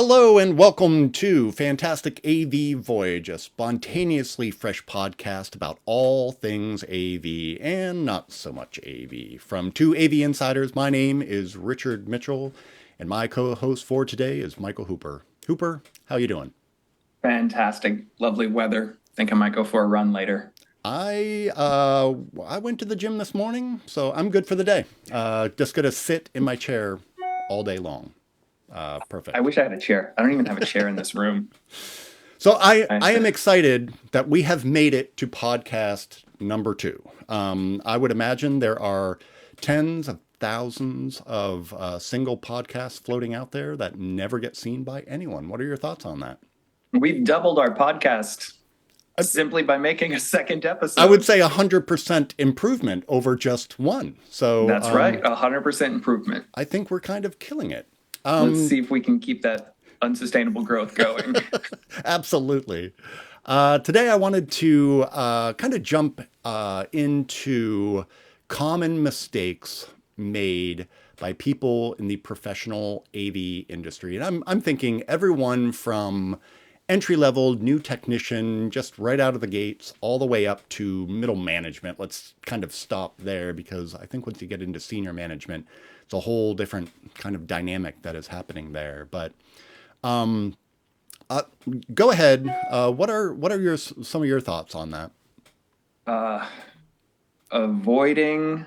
Hello and welcome to Fantastic AV Voyage, a spontaneously fresh podcast about all things AV and not so much AV. From two AV insiders, my name is Richard Mitchell, and my co-host for today is Michael Hooper. Hooper, how you doing? Fantastic. Lovely weather. Think I might go for a run later. I went to the gym this morning, so I'm good for the day. Just gonna sit in my chair all day long. I Perfect. wish I had a chair. I don't even have a chair in this room. So I am I, excited that we have made it to podcast number two. I would imagine there are tens of thousands of single podcasts floating out there that never get seen by anyone. What are your thoughts on that? we've doubled our podcast I, simply by making a second I would episode. say 100% improvement over just one. So That's right. 100% improvement. I think we're kind of killing it. Let's see if we can keep that unsustainable growth going. Absolutely. Today, I wanted to kind of jump into common mistakes made by people in the professional AV industry. And I'm thinking everyone from entry level, new technician, just right out of the gates, all the way up to middle management. Let's kind of stop there because I think once you get into senior management, it's a whole different kind of dynamic that is happening there. But uh, go ahead. What are your some of your thoughts on that? uh, Avoiding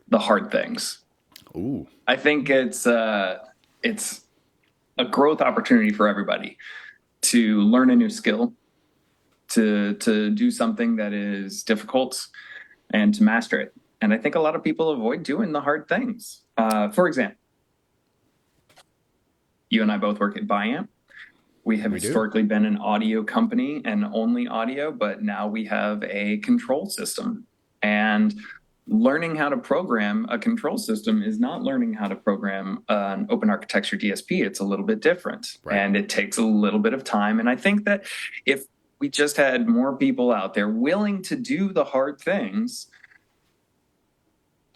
the hard things. Ooh, I think it's a growth opportunity for everybody to learn a new skill, to do something that is difficult and to master it. And I think a lot of people avoid doing the hard things. For example, you and I both work at Biamp. We have we do. historically been an audio company and only audio, but now we have a control system. And learning how to program a control system is not learning how to program an open architecture DSP. It's a little bit different Right. and it takes a little bit of time. And I think that if we just had more people out there willing to do the hard things,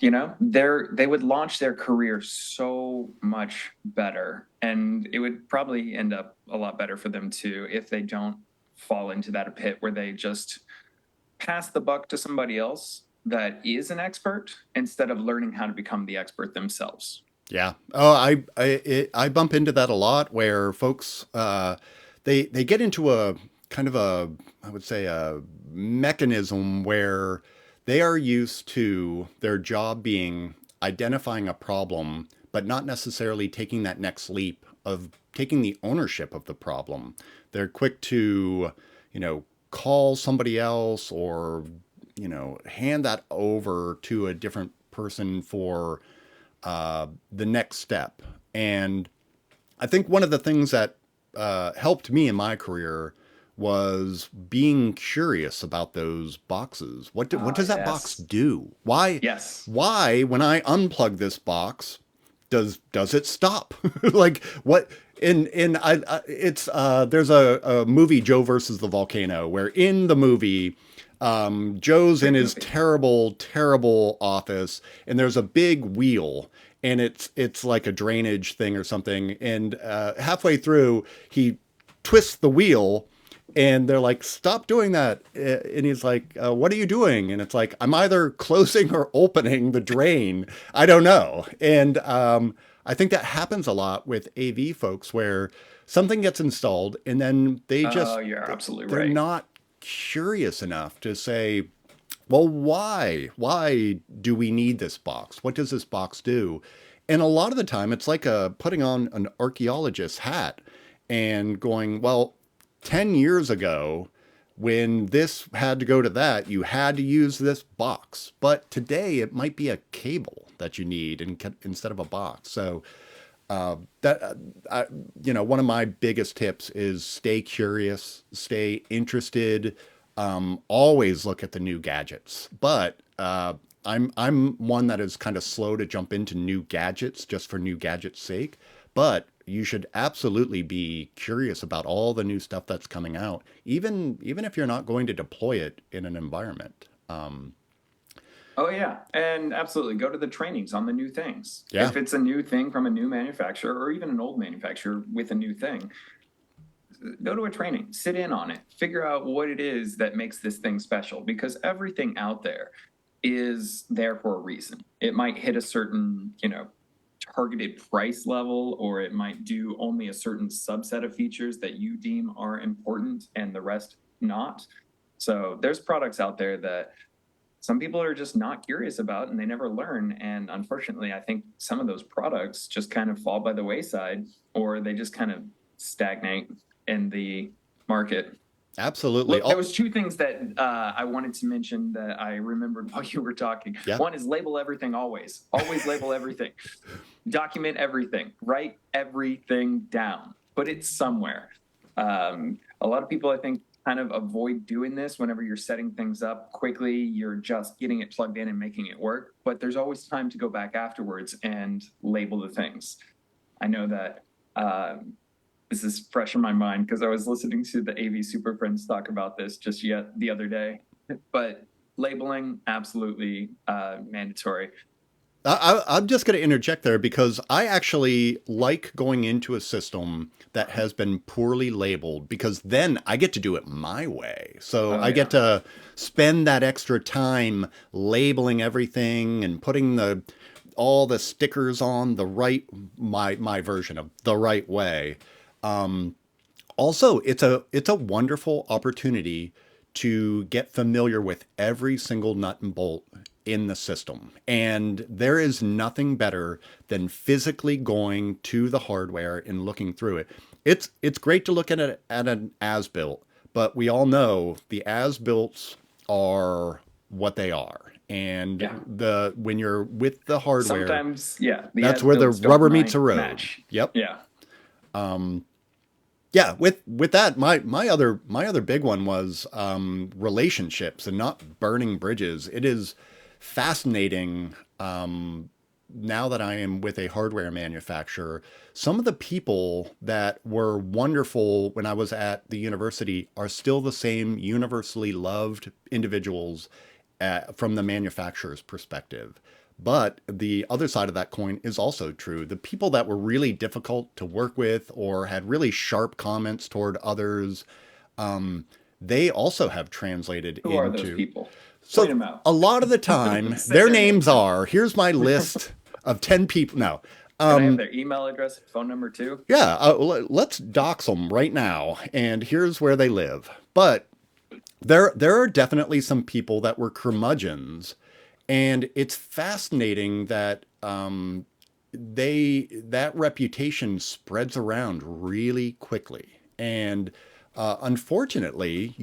they would launch their career so much better, and it would probably end up a lot better for them too if they don't fall into that pit where they just pass the buck to somebody else that is an expert instead of learning how to become the expert themselves. Yeah. Oh, I bump into that a lot where folks they get into a kind of a I would say a mechanism where they are used to their job being identifying a problem, but not necessarily taking that next leap of taking the ownership of the problem. They're quick to, call somebody else or, hand that over to a different person for the next step. And I think one of the things that helped me in my career was being curious about those boxes. What Ah, does that box yes. do? Why Yes. why when I unplug this box does it stop? Like what? In I it's there's a movie Joe versus the volcano where in the movie Joe's in Great his movie. terrible office, and there's a big wheel, and it's like a drainage thing or something. And halfway through, he twists the wheel, and they're like, "Stop doing that!" And he's like, "What are you doing?" And it's like, "I'm either closing or opening the drain. I don't know." And I think that happens a lot with AV folks where something gets installed, and then Oh, you're absolutely they're right. not curious enough to say, well, why? Why do we need this box? What does this box do? And a lot of the time, it's like putting on an archaeologist's hat and going, well, 10 years ago, when this had to go to that, you had to use this box. But today, it might be a cable that you need instead of a box. So that I, one of my biggest tips is stay curious, stay interested, always look at the new gadgets. But I'm one that is kind of slow to jump into new gadgets just for new gadgets' sake. But you should absolutely be curious about all the new stuff that's coming out, even if you're not going to deploy it in an environment. Oh yeah, and absolutely go to the trainings on the new things. Yeah, If it's a new thing from a new manufacturer or even an old manufacturer with a new thing, go to a training, sit in on it, figure out what it is that makes this thing special because everything out there is there for a reason. It might hit a certain, targeted price level, or it might do only a certain subset of features that you deem are important and the rest not. So there's products out there that some people are just not curious about and they never learn. And unfortunately, I think some of those products just kind of fall by the wayside or they just kind of stagnate in the market. absolutely. Look, there was two things that I wanted to mention that I remembered while you were talking. Yeah. One is label everything always. Always label everything. Document everything. Write everything down. Put it somewhere. A lot of people, I think, kind of avoid doing this whenever you're setting things up quickly. You're just getting it plugged in and making it work. But there's always time to go back afterwards and label the things. I know that this is fresh in my mind because I was listening to the AV Super Friends talk about this just yet the other day. But labeling, absolutely mandatory. I'm just going to interject there because I actually like going into a system that has been poorly labeled because then I get to do it my way. So Oh, I yeah. get to spend that extra time labeling everything and putting all the stickers on the right my version of the right way. Also, it's a wonderful opportunity to get familiar with every single nut and bolt in the system. And there is nothing better than physically going to the hardware and looking through it. It's great to look at an as built, but we all know the as builts are what they are. And Yeah. the when you're with the hardware, Sometimes, yeah, the that's as where the builds don't rubber meets the road. match. Yep. Yeah. Yeah, with that, my other big one was relationships and not burning bridges. It is fascinating now that I am with a hardware manufacturer. Some of the people that were wonderful when I was at the university are still the same universally loved individuals from the manufacturer's perspective. But the other side of that coin is also true. The people that were really difficult to work with or had really sharp comments toward others, they also have translated Who are those into. people? Point So them out. a lot of the time, Say their their names names. are here's my list of 10 people. No. Can I have their email address and phone number too? Yeah, let's dox them right now. And here's where they live. But there are definitely some people that were curmudgeons, and it's fascinating that that reputation spreads around really quickly. And unfortunately,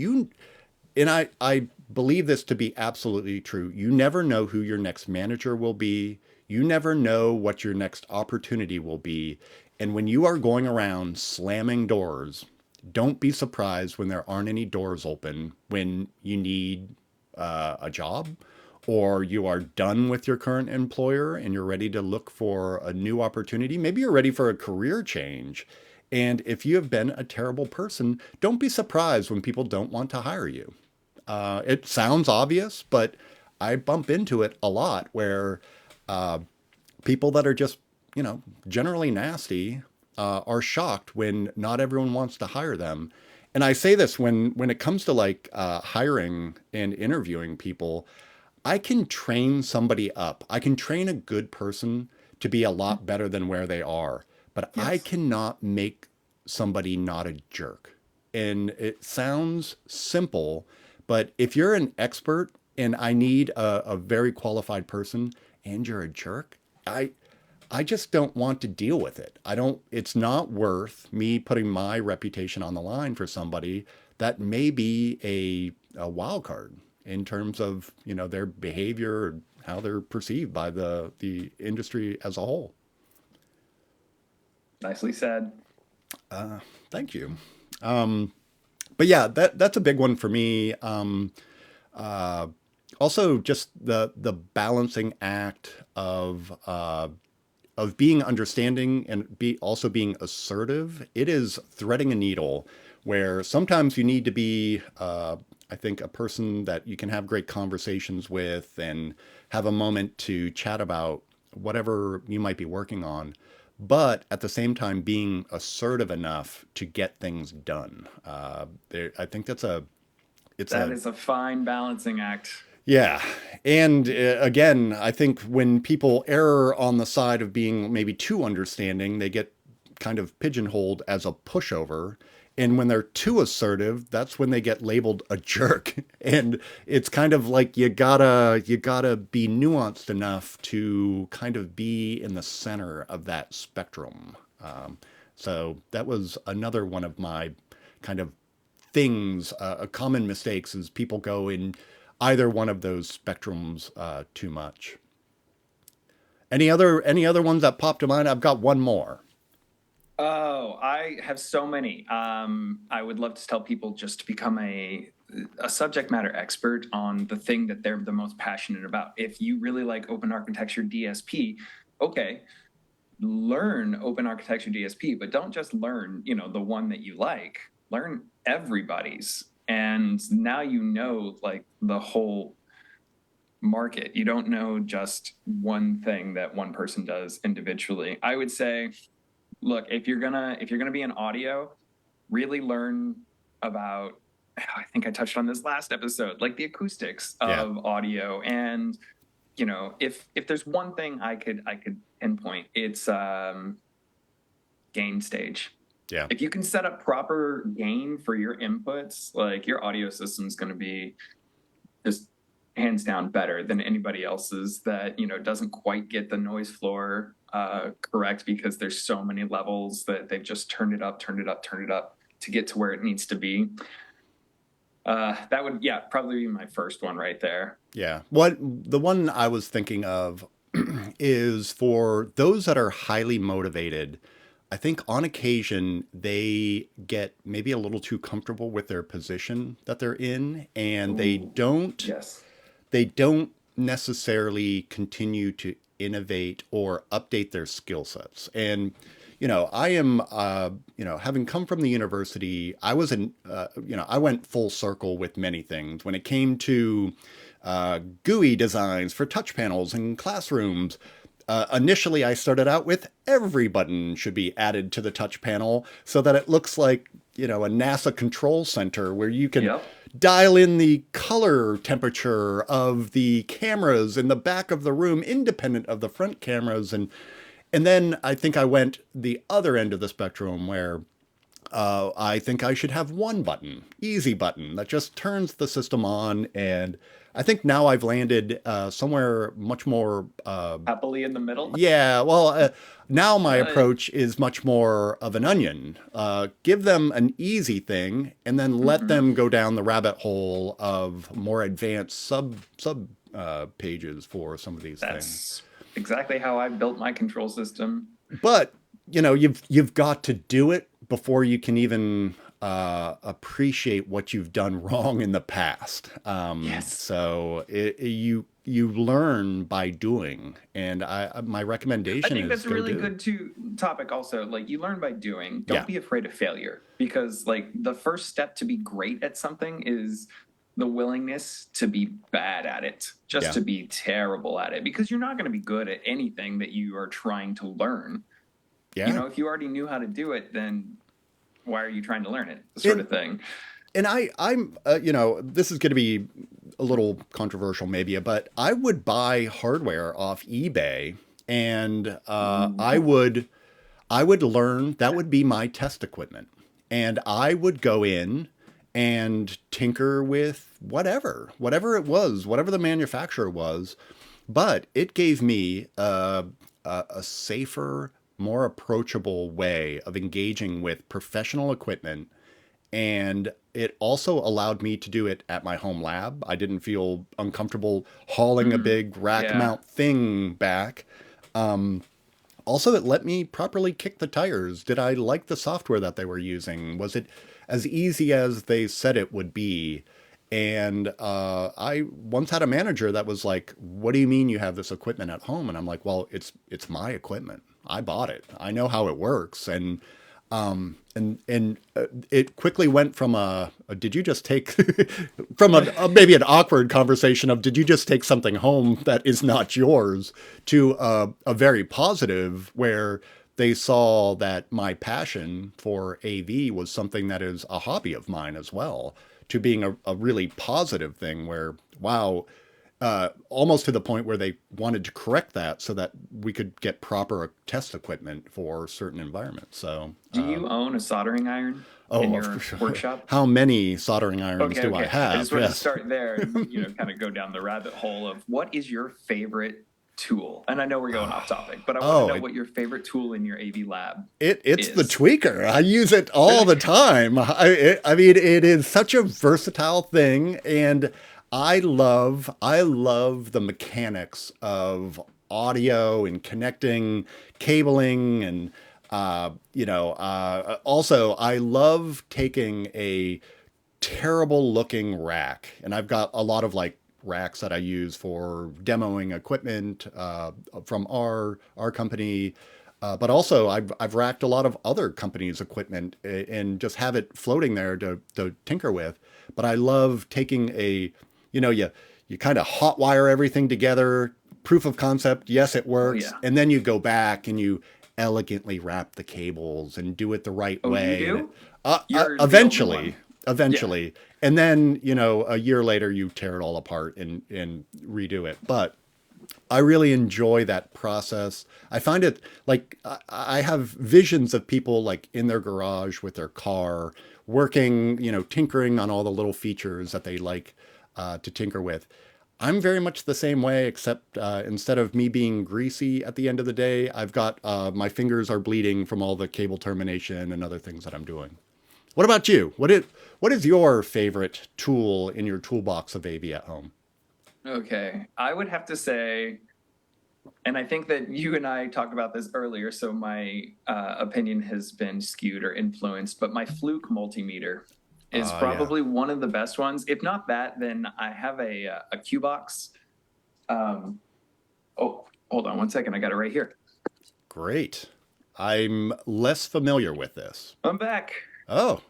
I believe this to be absolutely true. You never know who your next manager will be. You never know what your next opportunity will be. And when you are going around slamming doors, don't be surprised when there aren't any doors open when you need a job or you are done with your current employer and you're ready to look for a new opportunity. Maybe you're ready for a career change. And if you have been a terrible person, don't be surprised when people don't want to hire you. It sounds obvious, but I bump into it a lot where people that are just, generally nasty are shocked when not everyone wants to hire them. And I say this when it comes to like hiring and interviewing people, I can train somebody up. I can train a good person to be a lot better than where they are, but I Yes. cannot make somebody not a jerk. And it sounds simple, but if you're an expert and I need a very qualified person and you're a jerk, I just don't want to deal with it. I don't, it's not worth me putting my reputation on the line for somebody that may be a wild card in terms of, their behavior or how they're perceived by the industry as a whole. Nicely said. Thank you. But yeah, that's a big one for me. Also, just the balancing act of being understanding and be also being assertive. It is threading a needle where sometimes you need to be, I think, a person that you can have great conversations with and have a moment to chat about whatever you might be working on, but at the same time being assertive enough to get things done. I think it's That a is a fine balancing act. yeah. And again, I think when people err on the side of being maybe too understanding, they get kind of pigeonholed as a pushover. And when they're too assertive, that's when they get labeled a jerk. And it's kind of like you gotta be nuanced enough to kind of be in the center of that spectrum. So that was another one of my kind of things, common mistakes is people go in either one of those spectrums too much. Any other ones that popped to mind? I've got one more. Oh, I have so many. I would love to tell people just to become a subject matter expert on the thing that they're the most passionate about. If you really like open architecture DSP, okay, learn open architecture DSP, but don't just learn, the one that you like. Learn everybody's. And now you know like the whole market. You don't know just one thing that one person does individually. I would say, look, if you're gonna be in audio, really learn about, I think I touched on this last episode, like the acoustics Yeah, of audio. And if there's one thing I could pinpoint, it's gain stage. yeah, If you can set up proper gain for your inputs, like your audio system's going to be just hands down better than anybody else's that doesn't quite get the noise floor correct, because there's so many levels that they've just turned it up, turned it up, turned it up to get to where it needs to be. That would, yeah, probably be my first one right there. yeah. What the one I was thinking of is for those that are highly motivated. I think on occasion they get maybe a little too comfortable with their position that they're in, and they Ooh, don't yes. they don't necessarily continue to innovate or update their skill sets. And I am, having come from the university, I was I went full circle with many things when it came to GUI designs for touch panels in classrooms. Initially, I started out with every button should be added to the touch panel so that it looks like, a NASA control center where you can Yep. dial in the color temperature of the cameras in the back of the room, independent of the front cameras. And then I think I went the other end of the spectrum where I think I should have one button, easy button, that just turns the system on. And I think now I've landed somewhere much more, Happily in the middle. yeah, well, now my Uh, approach is much more of an onion. Give them an easy thing and then let mhm. them go down the rabbit hole of more advanced sub pages for some of these things. That's exactly how I built my control system. But you've got to do it before you can even appreciate what you've done wrong in the past. Yes. You learn by doing, and my I recommendation think is that's a go really do. good topic also. Like, you learn by doing. Yeah, Don't be afraid of failure, because like the first step to be great at something is the willingness to be bad at it, just yeah, to be terrible at it, because you're not going to be good at anything that you are trying to learn. yeah. If you already knew how to do it, then why are you trying to learn it? The sort And of thing. I'm this is going to be a little controversial maybe, but I would buy hardware off eBay, and Ooh. I would learn, that would be my test equipment. And I would go in and tinker with whatever it was, whatever the manufacturer was. But it gave me a safer, more approachable way of engaging with professional equipment. And it also allowed me to do it at my home lab. I didn't feel uncomfortable hauling a Mm, big rack yeah. mount thing back. Also, it let me properly kick the tires. Did I like the software that they were using? Was it as easy as they said it would be? And I once had a manager that was like, "What do you mean you have this equipment at home?" And I'm like, "Well, it's my equipment. I bought it. I know how it works." And And it quickly went from a did you just take from a maybe an awkward conversation of did you just take something home that is not yours to a very positive where they saw that my passion for AV was something that is a hobby of mine as well, to being a really positive thing where wow, almost to the point where they wanted to correct that so that we could get proper test equipment for certain environments. So, Do you own a soldering iron in oh, your workshop? how many soldering irons Okay, do I okay. I have? just wanted to Yes. start there and kind of go down the rabbit hole of what is your favorite tool? And I know we're going off topic, but I want to Oh, know what your favorite tool in your AV lab it's the is. tweaker. I use it all the time. I mean, it is such a versatile thing, and I love the mechanics of audio and connecting, cabling, and also I love taking a terrible looking rack, and I've got a lot of like racks that I use for demoing equipment from our company. But also, I've racked a lot of other companies' equipment and just have it floating there to tinker with. But I love taking you kind of hot wire everything together, proof of concept, yes, it Oh works, yeah. and then you go back and you elegantly wrap the cables and do it the right Oh, you way. And do? You're the only eventually, one. Yeah. eventually, and then a year later you tear it all apart and redo it. But I really enjoy that process. I find it like I have visions of people like in their garage with their car working, tinkering on all the little features that they like to tinker with. I'm very much the same way, except instead of me being greasy at the end of the day, I've got my fingers are bleeding from all the cable termination and other things that I'm doing. What about you? What is your favorite tool in your toolbox of AV at home? Okay. I would have to say, and I think that you and I talked about this earlier, so my opinion has been skewed or influenced, but my Fluke multimeter is Yeah, probably one of the best ones. If not that, then I have a Q box. Um, oh, hold on one second. I got it right here. great. I'm less familiar with this. I'm back. Oh,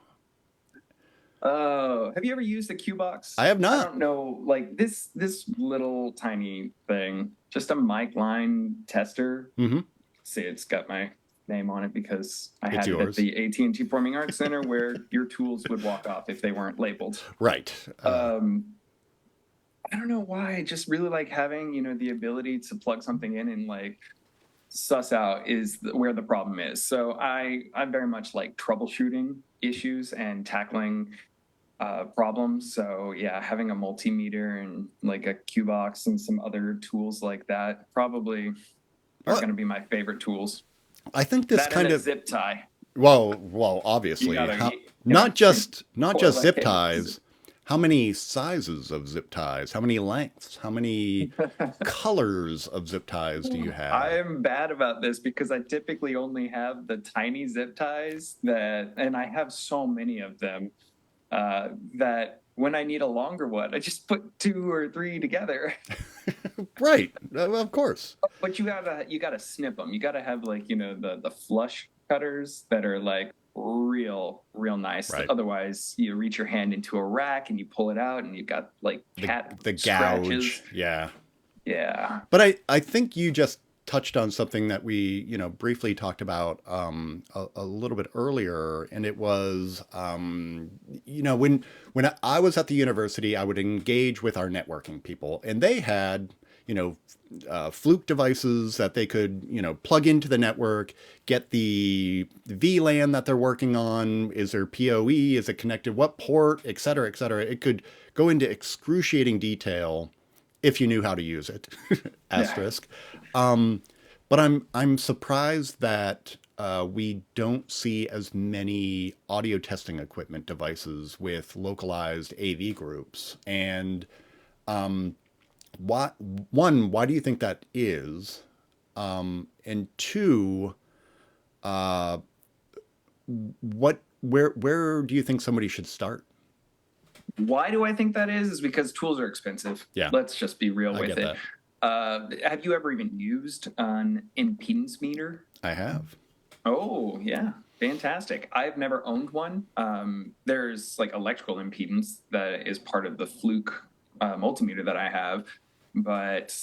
Oh, have you ever used a Q box? I have I not. don't know, like this little tiny thing, just a mic line tester. Hmm. See, it's got my name on it because I It's had it at yours. the AT&T Performing Arts Center where your tools would walk off if they weren't labeled. Right. Um, I don't know why. I just really like having, the ability to plug something in and like suss out where the problem is. So I very much like troubleshooting issues and tackling problems. So yeah, having a multimeter and like a Q box and some other tools like that probably are Well, going to be my favorite tools. I think this That and kind a of zip tie. well, You obviously, gotta, not coil just that zip cable. ties. How many sizes of zip ties? How many lengths? How many colors of zip ties do you I have? am bad about this because I typically only have the tiny zip ties and I have so many of them that when I need a longer one, I just put two or three together. Right. Of course. But you gotta snip them. You gotta have like the flush cutters that are like real nice. Right. Otherwise, you reach your hand into a rack and you pull it out and you've got like The cat the scratches. gouge. Yeah. Yeah. But I think you just touched on something that we, briefly talked about a little bit earlier, and it was, when I was at the university, I would engage with our networking people, and they had, Fluke devices that they could, plug into the network, get the VLAN that they're working on, is there PoE, is it connected, what port, et cetera, et cetera. It could go into excruciating detail if you knew how to use it. Yeah. Asterisk. But I'm surprised that we don't see as many audio testing equipment devices with localized AV groups. And why, one, why do you think that is? And two, uh, where do you think somebody should start? Why do I think that is? Because tools are expensive. Yeah, Let's just be real I with get it. that. Have you ever even used an impedance meter? I have. Oh, yeah. Fantastic. I've never owned one. There's like electrical impedance that is part of the Fluke multimeter that I have, but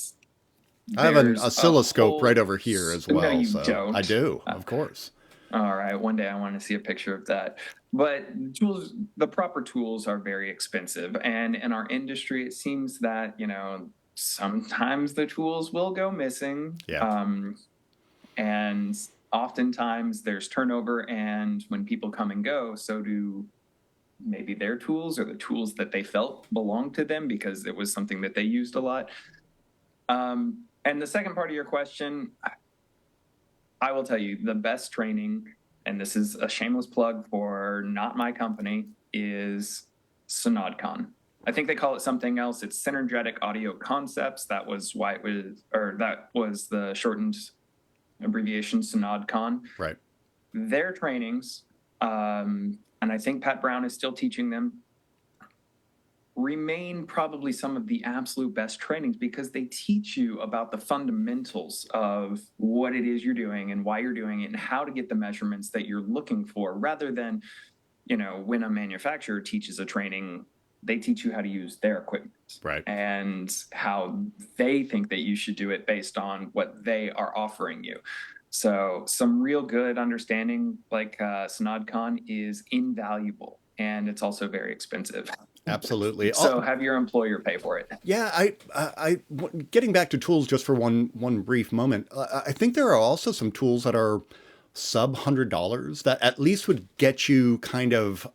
I have an there's a oscilloscope right whole. over here as No, well, you so I don't. do, of course. All right, one day I want to see a picture of that. But tools, the proper tools are very expensive. And in our industry, it seems that, sometimes the tools will go missing. Yeah. And oftentimes there's turnover. And when people come and go, so do maybe their tools or the tools that they felt belonged to them because it was something that they used a lot. And the second part of your question, I will tell you the best training, and this is a shameless plug for not my company, is SynodCon. I think they call it something else. It's Synergetic Audio Concepts. That was why it was, or that was the shortened abbreviation SynodCon. Right. Their trainings, and I think Pat Brown is still teaching them, remain probably some of the absolute best trainings because they teach you about the fundamentals of what it is you're doing and why you're doing it and how to get the measurements that you're looking for rather than, when a manufacturer teaches a training, they teach you how to use their equipment Right. and how they think that you should do it based on what they are offering you. So some real good understanding like SynodCon is invaluable and it's also very expensive. Absolutely. So have your employer pay for it. Yeah, getting back to tools just for one brief moment. I think there are also some tools that are sub $100 that at least would get you kind of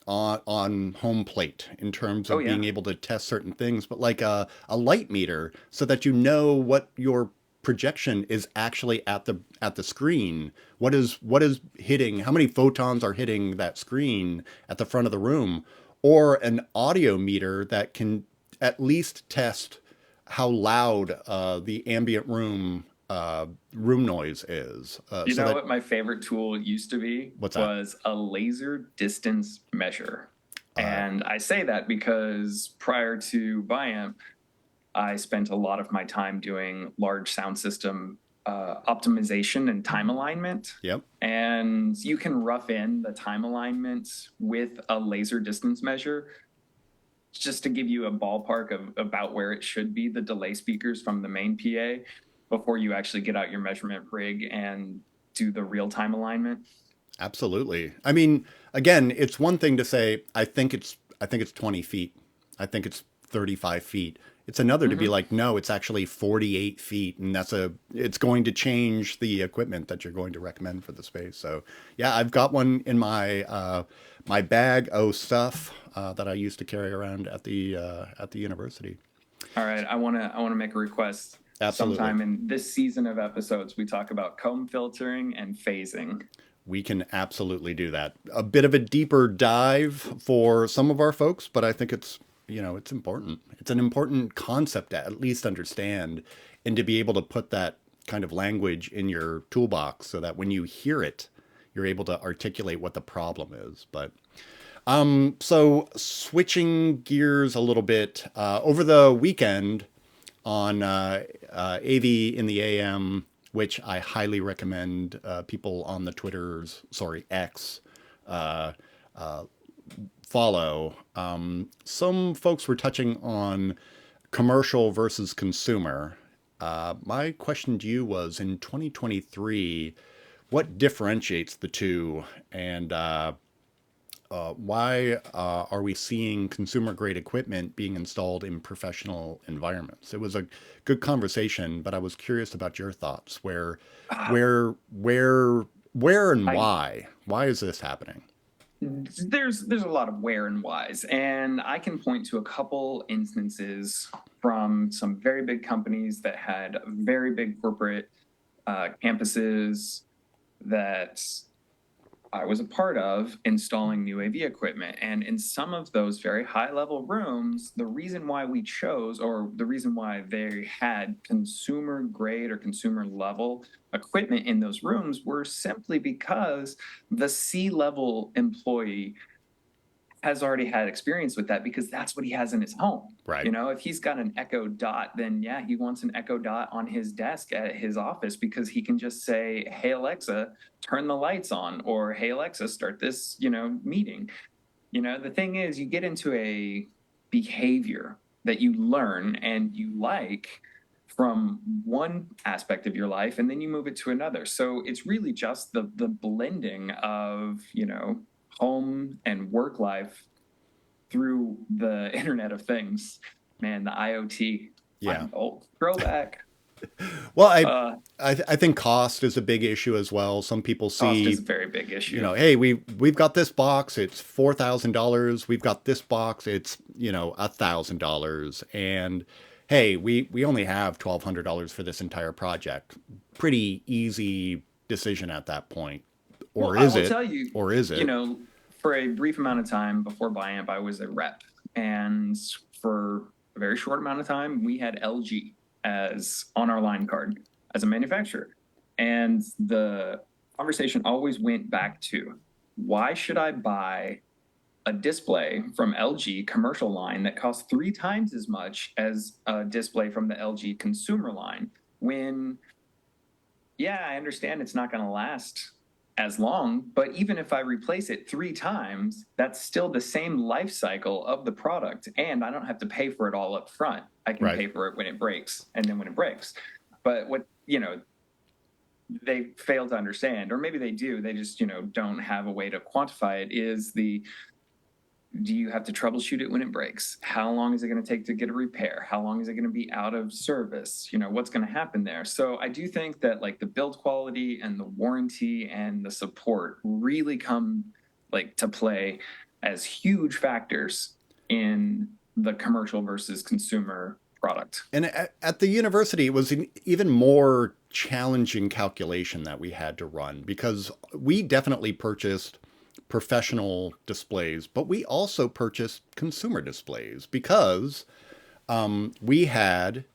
on home plate in terms Oh of yeah. being able to test certain things, but like a light meter so that you know what your projection is actually at the screen. What is hitting? How many photons are hitting that screen at the front of the room? Or an audio meter that can at least test how loud the ambient room noise is. You So know that what my favorite tool used to be what's that? was a laser distance measure. Uh, And I say that because prior to Biamp, I spent a lot of my time doing large sound system optimization and time alignment. yep, And you can rough in the time alignment with a laser distance measure just to give you a ballpark of about where it should be, the delay speakers from the main PA before you actually get out your measurement rig and do the real time alignment. absolutely. I mean, again, it's one thing to say I think it's 20 feet. I think it's 35 feet. It's another to be Mm-hmm. like, no, it's actually 48 feet, and it's going to change the equipment that you're going to recommend for the space. So, yeah, I've got one in my bag of stuff that I used to carry around at the university. All right, I want to make a request. Absolutely. Sometime in this season of episodes, we talk about comb filtering and phasing. We can absolutely do that. A bit of a deeper dive for some of our folks, but I think it's important. It's an important concept to at least understand and to be able to put that kind of language in your toolbox so that when you hear it, you're able to articulate what the problem is. But so switching gears a little bit, over the weekend on AV in the AM, which I highly recommend people on the X uh, follow. Some folks were touching on commercial versus consumer. My question to you was in 2023, what differentiates the two, and why are we seeing consumer grade equipment being installed in professional environments? It was a good conversation, but I was curious about your thoughts. Where, and I why? Why is this happening? there's a lot of where and whys, and I can point to a couple instances from some very big companies that had very big corporate campuses that I was a part of installing new AV equipment. And in some of those very high level rooms, the reason why we chose, or the reason why they had consumer grade or consumer level equipment in those rooms, were simply because the C level employee has already had experience with that because that's what he has in his home. Right. You know, if he's got an Echo Dot, then yeah, he wants an Echo Dot on his desk at his office because he can just say, "Hey Alexa, turn the lights on," or "Hey Alexa, start this, meeting." The thing is, you get into a behavior that you learn and you like from one aspect of your life, and then you move it to another. So it's really just the blending of, home and work life through the Internet of Things. Man, the IoT. Yeah. Oh, throwback. Well, Uh, I think cost is a big issue as well. Some people Cost is a see, very big issue. hey, we've got this box, it's $4,000. We've got this box, it's $1,000, and hey, we only have $1,200 for this entire project. Pretty easy decision at that point, Well, or I is will it? tell you, Or is it? for a brief amount of time before Biamp, I was a rep. And for a very short amount of time, we had LG as on our line card as a manufacturer. And the conversation always went back to, why should I buy a display from LG commercial line that costs 3 times as much as a display from the LG consumer line when, yeah, I understand it's not going to last as long, but even if I replace it 3 times, that's still the same life cycle of the product. And I don't have to pay for it all up front. I can Right. pay for it when it breaks and then when it breaks. But what, they fail to understand, or maybe they do, they just, don't have a way to quantify it, is do you have to troubleshoot it when it breaks? How long is it going to take to get a repair? How long is it going to be out of service? What's going to happen there? So I do think that like the build quality and the warranty and the support really come like to play as huge factors in the commercial versus consumer product. And at the university, it was an even more challenging calculation that we had to run because we definitely purchased professional displays, but we also purchased consumer displays because we had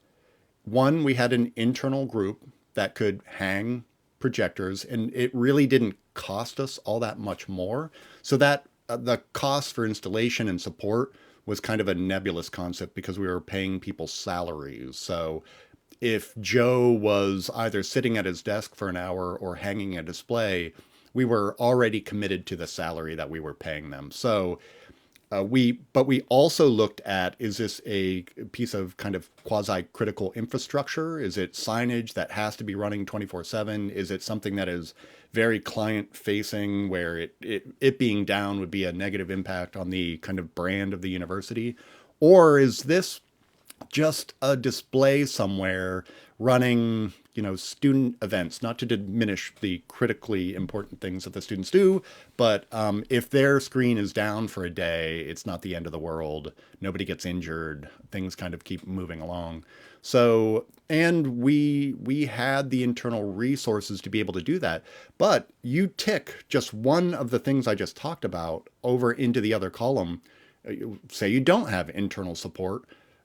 we had an internal group that could hang projectors, and it really didn't cost us all that much more. So that the cost for installation and support was kind of a nebulous concept because we were paying people salaries. So if Joe was either sitting at his desk for an hour or hanging a display, we were already committed to the salary that we were paying them. So but we also looked at, is this a piece of kind of quasi-critical infrastructure? Is it signage that has to be running 24/7? Is it something that is very client-facing where it being down would be a negative impact on the kind of brand of the university? Or is this just a display somewhere running, student events, not to diminish the critically important things that the students do, but if their screen is down for a day, it's not the end of the world. Nobody gets injured. Things kind of keep moving along. So, and we had the internal resources to be able to do that. But you tick just one of the things I just talked about over into the other column. Say you don't have internal support,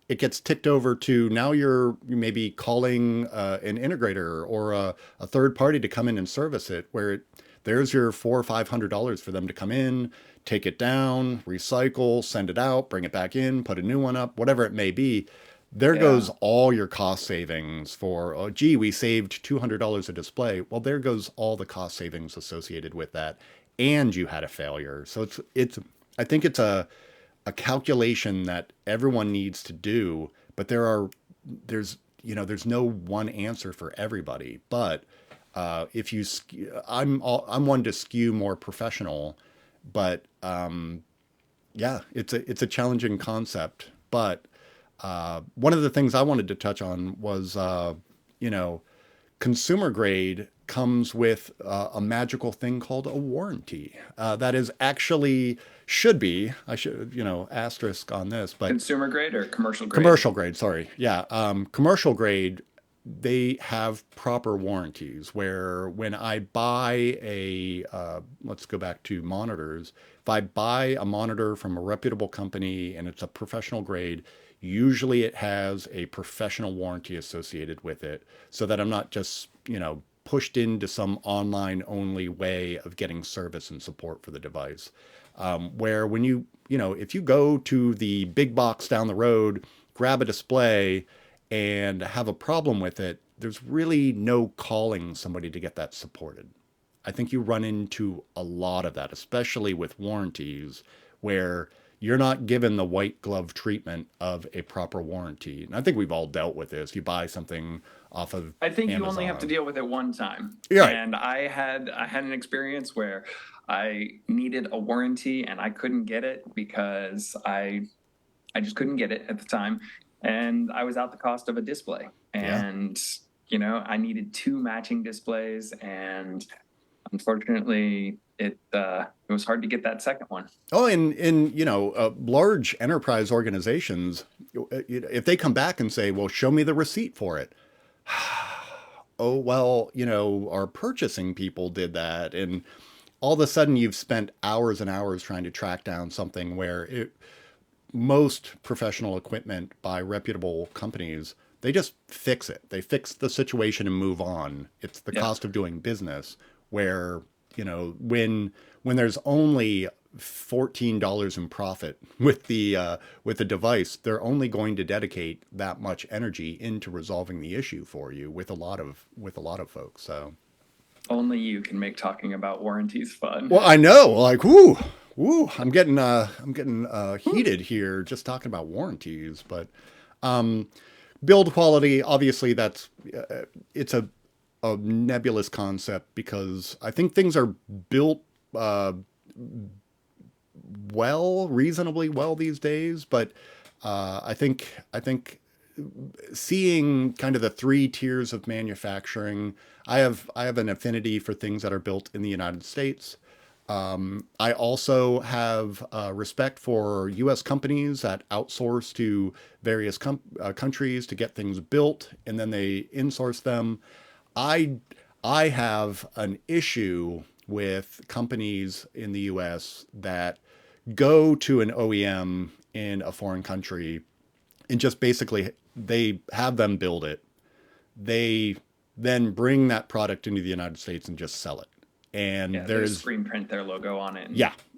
it gets ticked over to now you may be calling an integrator or a third party to come in and service it, where there's your $400 or $500 for them to come in, take it down, recycle, send it out, bring it back in, put a new one up, whatever it may be. There goes all your cost savings for, oh, gee, we saved $200 a display. Well, there goes all the cost savings associated with that. And you had a failure. So I think it's a calculation that everyone needs to do, but there's no one answer for everybody. But if you, I'm one to skew more professional, but yeah, it's a challenging concept. But one of the things I wanted to touch on was, you know, consumer grade comes with a magical thing called a warranty. That is actually should be, I should, asterisk on this, but Consumer grade or commercial grade? commercial grade, sorry. Yeah. Commercial grade, they have proper warranties where when I buy let's go back to monitors. If I buy a monitor from a reputable company and it's a professional grade, usually it has a professional warranty associated with it so that I'm not just, pushed into some online only way of getting service and support for the device. Where when if you go to the big box down the road, grab a display and have a problem with it, there's really no calling somebody to get that supported. I think you run into a lot of that, especially with warranties, where you're not given the white glove treatment of a proper warranty. And I think we've all dealt with this. You buy something off of I think you only have to Amazon. deal with it one time. You're right. And I had an experience where I needed a warranty and I couldn't get it because I just couldn't get it at the time. And I was out the cost of a display. Yeah. And, I needed two matching displays. And unfortunately, it was hard to get that second one. Oh, in large enterprise organizations, if they come back and say, "Well, show me the receipt for it," oh well, our purchasing people did that, and all of a sudden you've spent hours and hours trying to track down something where most professional equipment by reputable companies, they just fix it. They fix the situation and move on. It's the cost of doing business where, when there's only $14 in profit with the device, they're only going to dedicate that much energy into resolving the issue for you with a lot of folks. So only you can make talking about warranties fun. well, I know, like, whoo, I'm getting heated here just talking about warranties, but build quality, obviously, it's a nebulous concept because I think things are built reasonably well these days, but I think seeing kind of the three tiers of manufacturing, I have an affinity for things that are built in the United States. I also have respect for U.S. companies that outsource to various countries to get things built, and then they insource them. I have an issue with companies in the U.S. that go to an OEM in a foreign country and just basically they have them build it. They then bring that product into the United States and just sell it. And there's screen print their logo on it.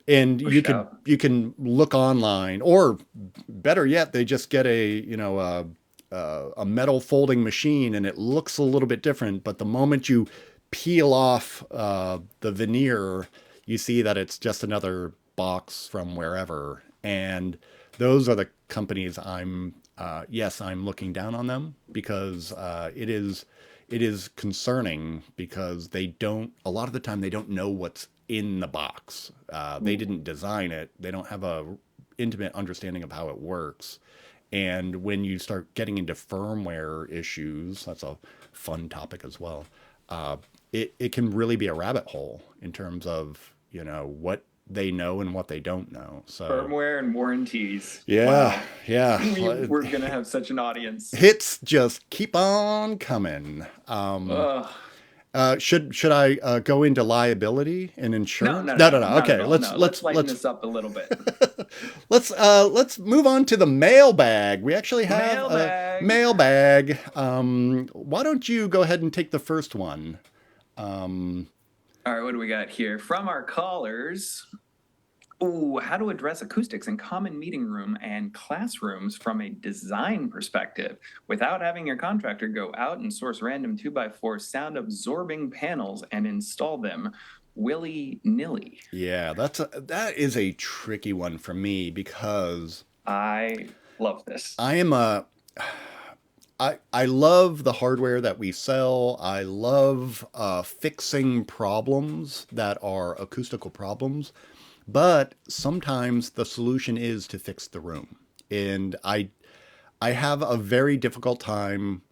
And you can look online, or better yet, they just get a metal folding machine and it looks a little bit different. But the moment you peel off the veneer, you see that it's just another box from wherever. And those are the companies I'm looking down on them because it is concerning because a lot of the time they don't know what's in the box. They didn't design it. They don't have a intimate understanding of how it works. And when you start getting into firmware issues, that's a fun topic as well. It can really be a rabbit hole in terms of, what they know and what they don't know. So firmware and warranties. Yeah. Wow. Yeah. We're going to have such an audience. Hits just keep on coming. Should I go into liability and insurance? No. Okay, let's lighten this up a little bit. let's move on to the mailbag. We actually have a mailbag. Why don't you go ahead and take the first one? All right, what do we got here from our callers? Oh, how to address acoustics in common meeting room and classrooms from a design perspective without having your contractor go out and source random 2x4 sound absorbing panels and install them willy-nilly. Yeah, that is a tricky one for me because I love this. I love the hardware that we sell. I love fixing problems that are acoustical problems. But sometimes the solution is to fix the room. And I have a very difficult time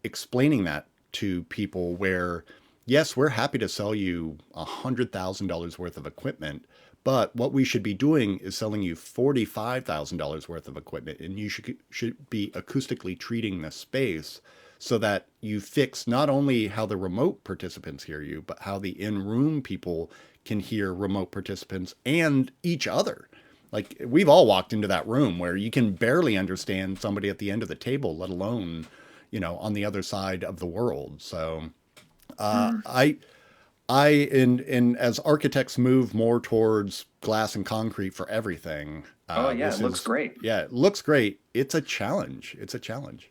explaining that to people where, yes, we're happy to sell you $100,000 worth of equipment, but what we should be doing is selling you $45,000 worth of equipment, and you should be acoustically treating the space so that you fix not only how the remote participants hear you, but how the in-room people can hear remote participants and each other. Like, we've all walked into that room where you can barely understand somebody at the end of the table, let alone, on the other side of the world. So Uh, Mm. I in as architects move more towards glass and concrete for everything, Oh yeah, it this looks is great. yeah, it looks great. It's a challenge. It's a challenge.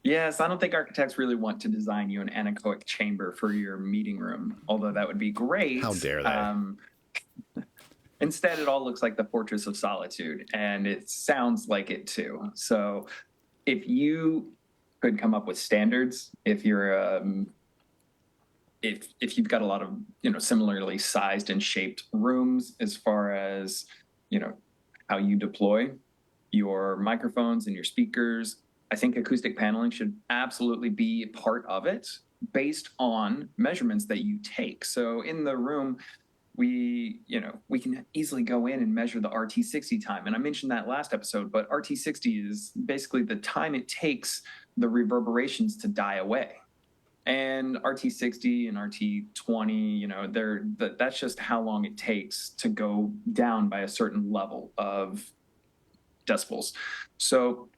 Yes, I don't think architects really want to design you an anechoic chamber for your meeting room, although that would be How great. dare they? Instead, it all looks like the Fortress of Solitude, and it sounds like it too. So, if you could come up with standards, if you've got a lot of similarly sized and shaped rooms, as far as you know how you deploy your microphones and your speakers, I think acoustic paneling should absolutely be part of it based on measurements that you take. So in the room, we can easily go in and measure the RT60 time. And I mentioned that last episode, but RT60 is basically the time it takes the reverberations to die away. And RT60 and RT20, that's just how long it takes to go down by a certain level of decibels. So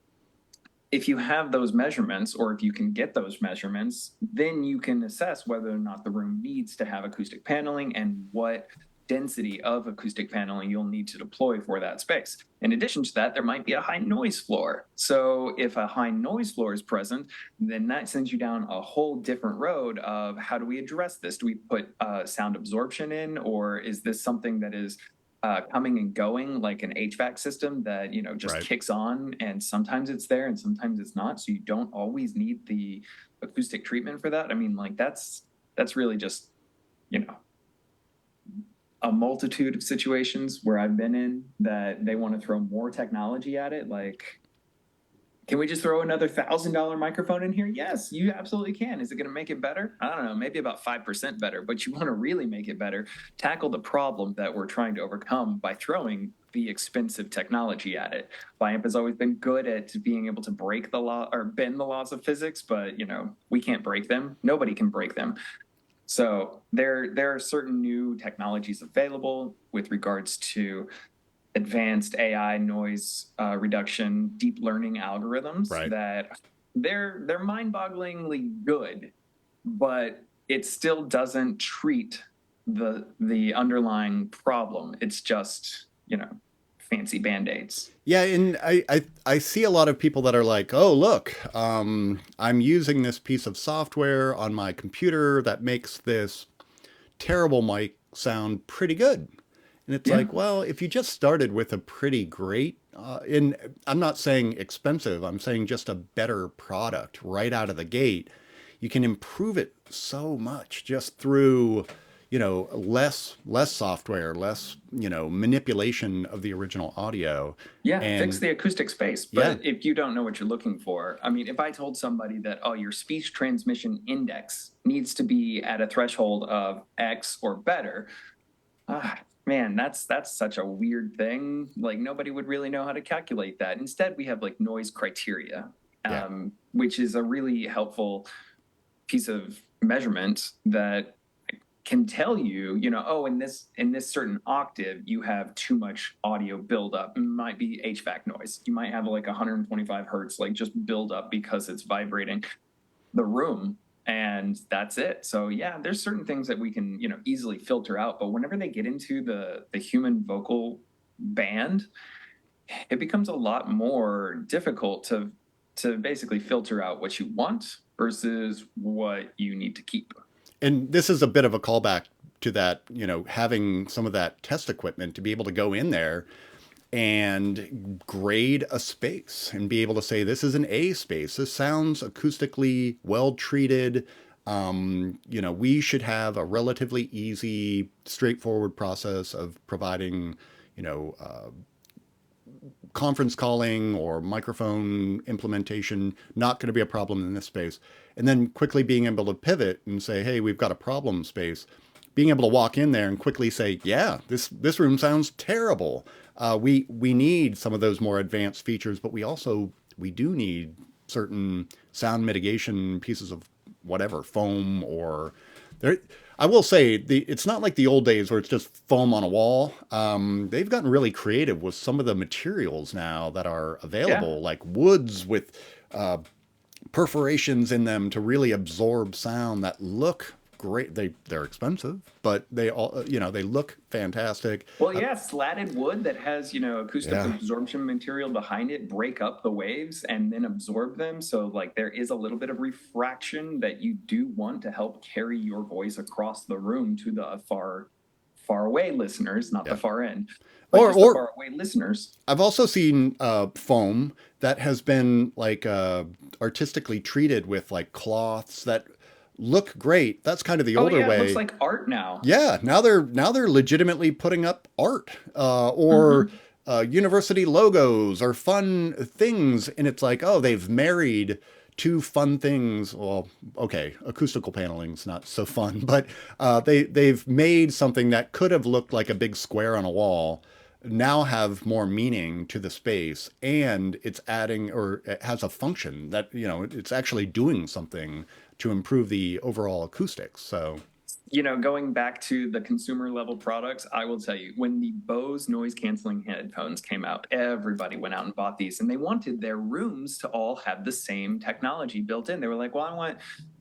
if you have those measurements, or if you can get those measurements, then you can assess whether or not the room needs to have acoustic paneling and what density of acoustic paneling you'll need to deploy for that space. In addition to that, there might be a high noise floor. So if a high noise floor is present, then that sends you down a whole different road of how do we address this? Do we put sound absorption in, or is this something that is coming and going like an HVAC system that just Right. kicks on, and sometimes it's there and sometimes it's not, so you don't always need the acoustic treatment for that. I mean, like that's really just you know a multitude of situations where I've been in that they want to throw more technology at it. Like, can we just throw another $1,000 microphone in here? Yes, you absolutely can. Is it going to make it better? I don't know, maybe about 5% better, but you want to really make it better. Tackle the problem that we're trying to overcome by throwing the expensive technology at it. Biamp has always been good at being able to break the law or bend the laws of physics, but we can't break them. Nobody can break them. So there are certain new technologies available with regards to advanced AI noise reduction, deep learning algorithms Right. that they're mind-bogglingly good, but it still doesn't treat the underlying problem. It's just fancy band-aids. Yeah, and I see a lot of people that are like, oh, look, I'm using this piece of software on my computer that makes this terrible mic sound pretty good. And it's Yeah. like, well, if you just started with a pretty great, and I'm not saying expensive, I'm saying just a better product right out of the gate, you can improve it so much just through, less software, less, manipulation of the original audio. Yeah, fix And the acoustic space. yeah, But if you don't know what you're looking for, I mean, if I told somebody that, oh, your speech transmission index needs to be at a threshold of X or better, man, that's such a weird thing. Like, nobody would really know how to calculate that. Instead, we have like noise criteria, yeah. which is a really helpful piece of measurement that can tell you, oh, in this certain octave, you have too much audio buildup. It might be HVAC noise. You might have like 125 hertz, like just build up because it's vibrating the room, and that's it. So yeah, there's certain things that we can easily filter out, but whenever they get into the human vocal band, it becomes a lot more difficult to basically filter out what you want versus what you need to keep. And this is a bit of a callback to that, having some of that test equipment to be able to go in there and grade a space and be able to say, this is an A space. This sounds acoustically well treated. We should have a relatively easy, straightforward process of providing, you know, uh, conference calling or microphone implementation, not going to be a problem in this space. And then quickly being able to pivot and say, hey, we've got a problem space. Being able to walk in there and quickly say, yeah, this room sounds terrible. We need some of those more advanced features, but we do need certain sound mitigation pieces of whatever foam or there. I will say it's not like the old days where it's just foam on a wall. They've gotten really creative with some of the materials now that are Yeah. available, like woods with perforations in them to really absorb sound that look great. They're expensive, but they all, they look fantastic. Well, yeah, slatted wood that has, acoustic Yeah. absorption material behind it break up the waves and then absorb them. So, like, there is a little bit of refraction that you do want to help carry your voice across the room to the far away listeners, not Yeah. the far end, but Or just the or far away listeners. I've also seen foam that has been like artistically treated with like cloths that look great. That's kind of the Oh, older yeah, it looks way. like art now. Yeah, now they're legitimately putting up art or Hmm. university logos or fun things, and it's like, oh, they've married two fun things. Well, okay, acoustical paneling's not so fun, but they've made something that could have looked like a big square on a wall now have more meaning to the space, and it's adding, or it has a function that it's actually doing something to improve the overall acoustics. So Going back to the consumer level products, I will tell you, when the Bose noise canceling headphones came out, everybody went out and bought these, and they wanted their rooms to all have the same technology built in. They were like, well, I want,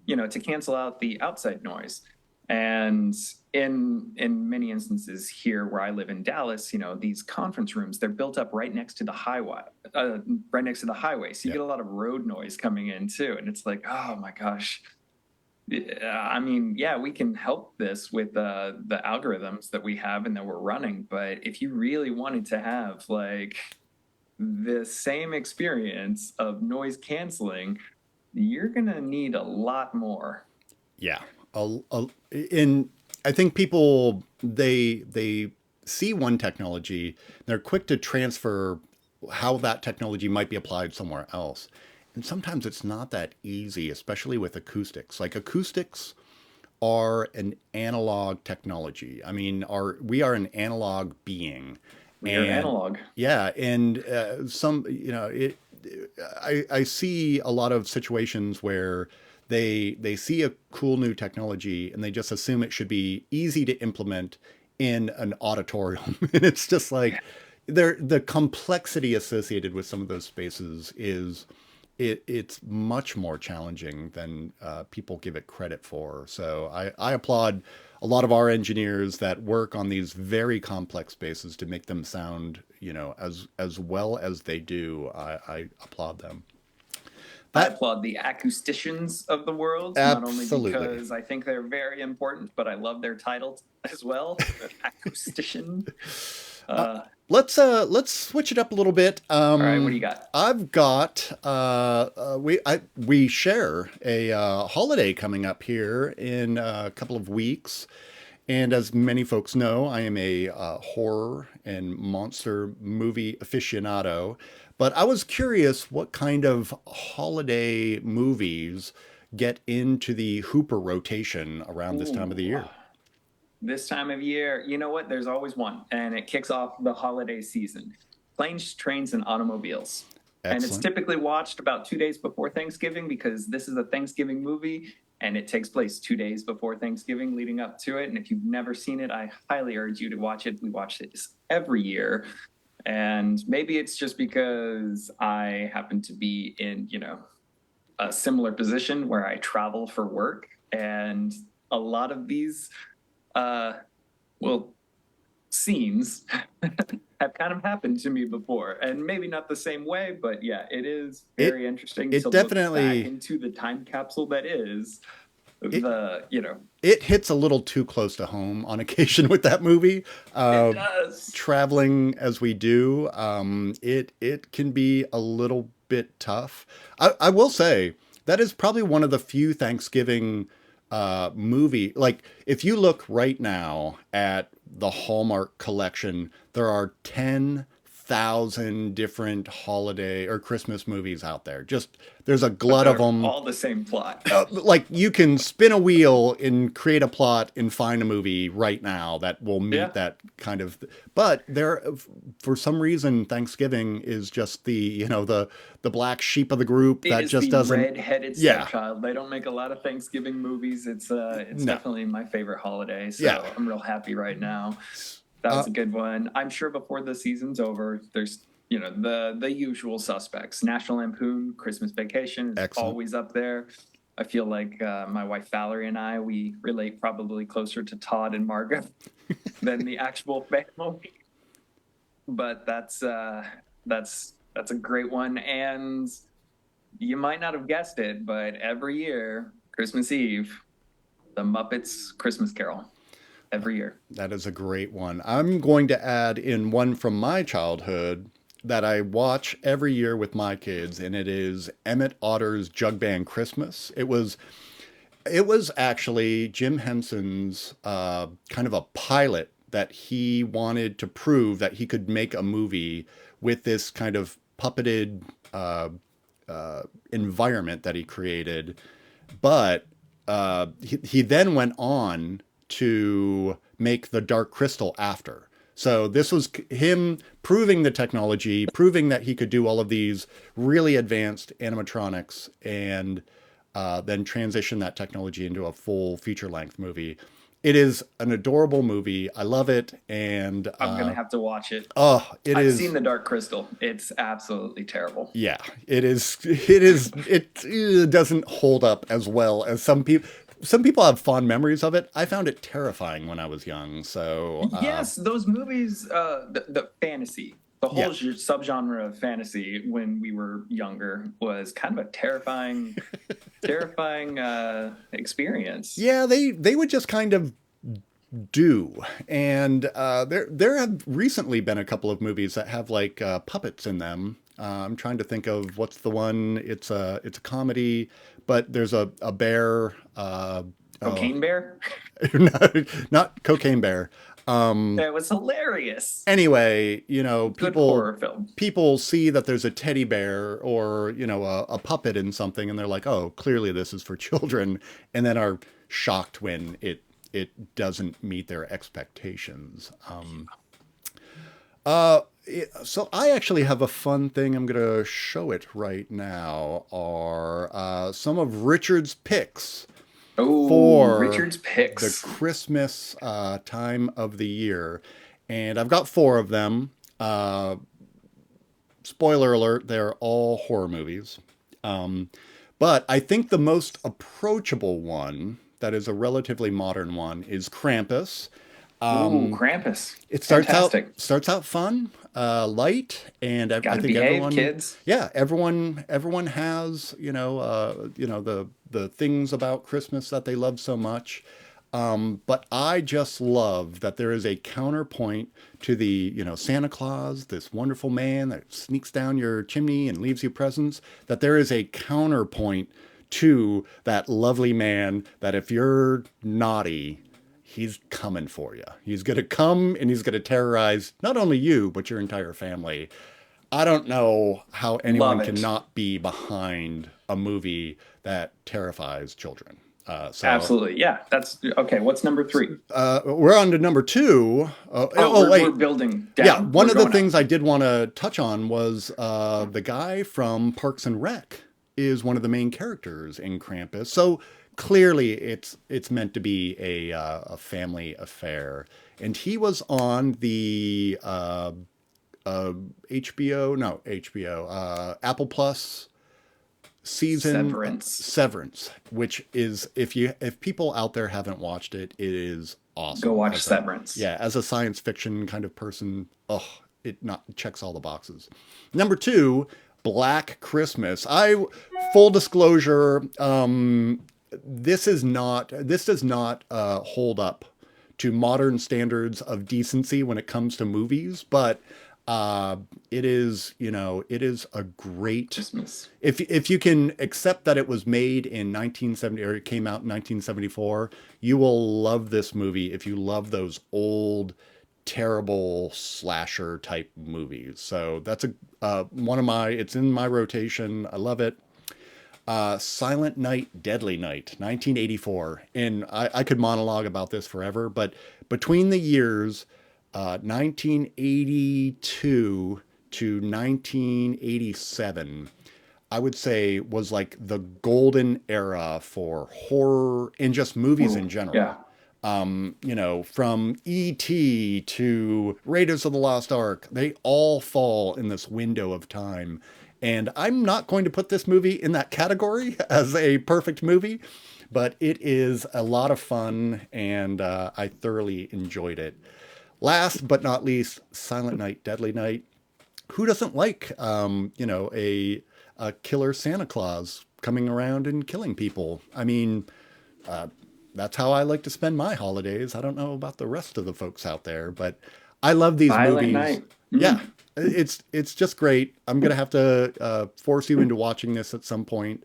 to cancel out the outside noise. And in many instances here where I live in Dallas, these conference rooms, they're built up right next to the highway, right next to the highway. So you yeah, get a lot of road noise coming in too. And it's like, oh my gosh. I mean, yeah, we can help this with the algorithms that we have and that we're running. But if you really wanted to have like the same experience of noise canceling, you're gonna need a lot more. yeah. In I think people they see one technology, they're quick to transfer how that technology might be applied somewhere else. And sometimes it's not that easy, especially with acoustics. Like acoustics are an analog technology. I mean, we are an analog being, We are and analog. yeah, and some I see a lot of situations where they see a cool new technology and they just assume it should be easy to implement in an auditorium, and it's just like the complexity associated with some of those spaces is it's much more challenging than people give it credit for. So I applaud a lot of our engineers that work on these very complex spaces to make them sound, as well as they do. I applaud them. I That applaud the acousticians of the world, not only absolutely. because I think they're very important, but I love their title as well, acoustician. Uh, Uh, let's switch it up a little bit. all right, what do you got? I've got we share a holiday coming up here in a couple of weeks, and as many folks know, I am a horror and monster movie aficionado. But I was curious what kind of holiday movies get into the Hooper rotation around this time of the Ooh, year. this time of year, you know what? There's always one, and it kicks off the holiday season. Planes, Trains, and Automobiles. And it's Excellent. typically watched about 2 days before Thanksgiving because this is a Thanksgiving movie and it takes place 2 days before Thanksgiving leading up to it. And if you've never seen it, I highly urge you to watch it. We watch it every year. And maybe it's just because I happen to be in, a similar position where I travel for work. And a lot of these, uh, well, scenes have kind of happened to me before, and maybe not the same way, but yeah, it is It very interesting to it look back definitely into the time capsule that is it the, it hits a little too close to home on occasion with that movie. it does. Traveling as we do, it can be a little bit tough. I will say that is probably one of the few Thanksgiving movie. Like if you look right now at the Hallmark collection, there are 10,000 different holiday or Christmas movies out there. Just there's a But glut of they're them. all the same plot. Like you can spin a wheel and create a plot and find a movie right now that will meet Yeah, that kind of. But there, for some reason, Thanksgiving is just the black sheep of the group it that is just the doesn't. red-headed Yeah, stepchild. They don't make a lot of Thanksgiving movies. It's no, definitely my favorite holiday, yeah, so I'm real happy right now. That uh, was a good one. I'm sure before the season's over, there's the usual suspects. National Lampoon, Christmas Vacation is excellent. always up there. I feel like my wife Valerie and we relate probably closer to Todd and Margaret than the actual family. But that's a great one, and you might not have guessed it, but every year, Christmas Eve, the Muppets Christmas Carol. Every year. That is a great one. I'm going to add in one from my childhood that I watch every year with my kids, and it is Emmett Otter's Jug Band Christmas. It was actually Jim Henson's kind of a pilot that he wanted to prove that he could make a movie with this kind of puppeted environment that he created. But he then went on to make the Dark Crystal after. So this was him proving the technology, proving that he could do all of these really advanced animatronics, and then transition that technology into a full feature-length movie. It is an adorable movie. I love it, and I'm gonna have to watch it. oh, it I've is. seen The Dark Crystal. It's absolutely terrible. Yeah, it is. It is. It doesn't hold up as well as some people. Some people have fond memories of it. I found it terrifying when I was young. So Yes, those movies, the fantasy, the whole yeah, subgenre of fantasy when we were younger was kind of a terrifying, terrifying experience. yeah, they would just kind of do. And there have recently been a couple of movies that have like puppets in them. I'm trying to think of what's the one. It's a comedy, but there's a bear. Oh, Cocaine Bear? not Cocaine Bear. That was hilarious. Anyway, Good horror film. people see that there's a teddy bear or a puppet in something, and they're like, oh, clearly this is for children, and then are shocked when it doesn't meet their expectations. So I actually have a fun thing. I'm going to show it right now. Are some of Richard's picks Oh, for Richard's the picks. Christmas time of the year, and I've got four of them. Uh, Spoiler alert: they're all horror movies. But I think the most approachable one, that is a relatively modern one, is Krampus. Ooh, Krampus. It Fantastic. starts out fun, light, and I Gotta think behave, everyone, kids. yeah, everyone has the things about Christmas that they love so much. But I just love that there is a counterpoint to the Santa Claus, this wonderful man that sneaks down your chimney and leaves you presents. That there is a counterpoint to that lovely man that if you're naughty, he's coming for you. He's going to come and he's going to terrorize not only you, but your entire family. I don't know how Love anyone can it. not be behind a movie that terrifies children. So Absolutely. Yeah, that's okay. What's number three? we're on to number two. Oh, we're Wait. building Yeah, down. one We're of the going up. things I did want to touch on was the guy from Parks and Rec is one of the main characters in Krampus. So clearly, it's meant to be a family affair, and he was on the HBO, no HBO, Apple Plus season Severance. Severance, which is if people out there haven't watched it, it is Go awesome. watch Severance. As a science fiction kind of person, oh, it not checks all the boxes. Number two, Black Christmas. I full disclosure, this does not hold up to modern standards of decency when it comes to movies, but it is a great, Christmas. if you can accept that it was made in 1970 or it came out in 1974, you will love this movie if you love those old terrible slasher type movies. So that's a one of my, it's in my rotation. I love it. Silent Night, Deadly Night, 1984. And I could monologue about this forever, but between the years 1982 to 1987, I would say was like the golden era for horror and just movies in Ooh, yeah. general. From E.T. to Raiders of the Lost Ark, they all fall in this window of time. And I'm not going to put this movie in that category as a perfect movie, but it is a lot of fun, and I thoroughly enjoyed it. Last but not least, Silent Night, Deadly Night. Who doesn't like, a killer Santa Claus coming around and killing people? I mean, that's how I like to spend my holidays. I don't know about the rest of the folks out there, but I love these Silent movies. Night. Yeah, it's just great. I'm gonna have to force you into watching this at some point.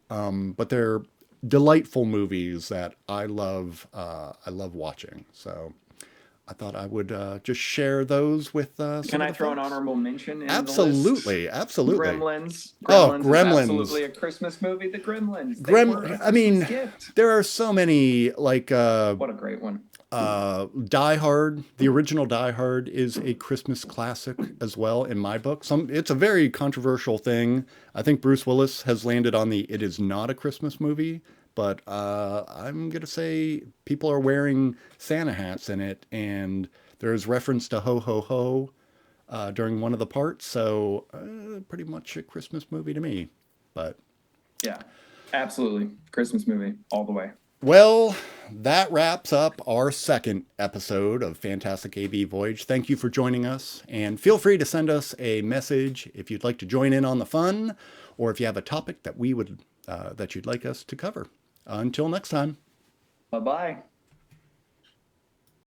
But they're delightful movies that I love. I love watching. So I thought I would just share those with some Can of I the throw an folks. honorable mention in the list? Absolutely, absolutely. Gremlins. Oh, Gremlins is Gremlins. absolutely a Christmas movie. The Gremlins. They were a I Christmas mean, gift. there are so many like What a great one. Die Hard. The original Die Hard is a Christmas classic as well in my book. It's a very controversial thing. I think Bruce Willis has landed on the it is not a Christmas movie, but I'm gonna say people are wearing Santa hats in it, and there's reference to ho ho ho during one of the parts. So pretty much a Christmas movie to me. But Yeah, absolutely. Christmas movie all the way. well, that wraps up our second episode of Fantastic AV Voyage. Thank you for joining us, and feel free to send us a message if you'd like to join in on the fun, or if you have a topic that you'd like us to cover. Until next time. Bye bye.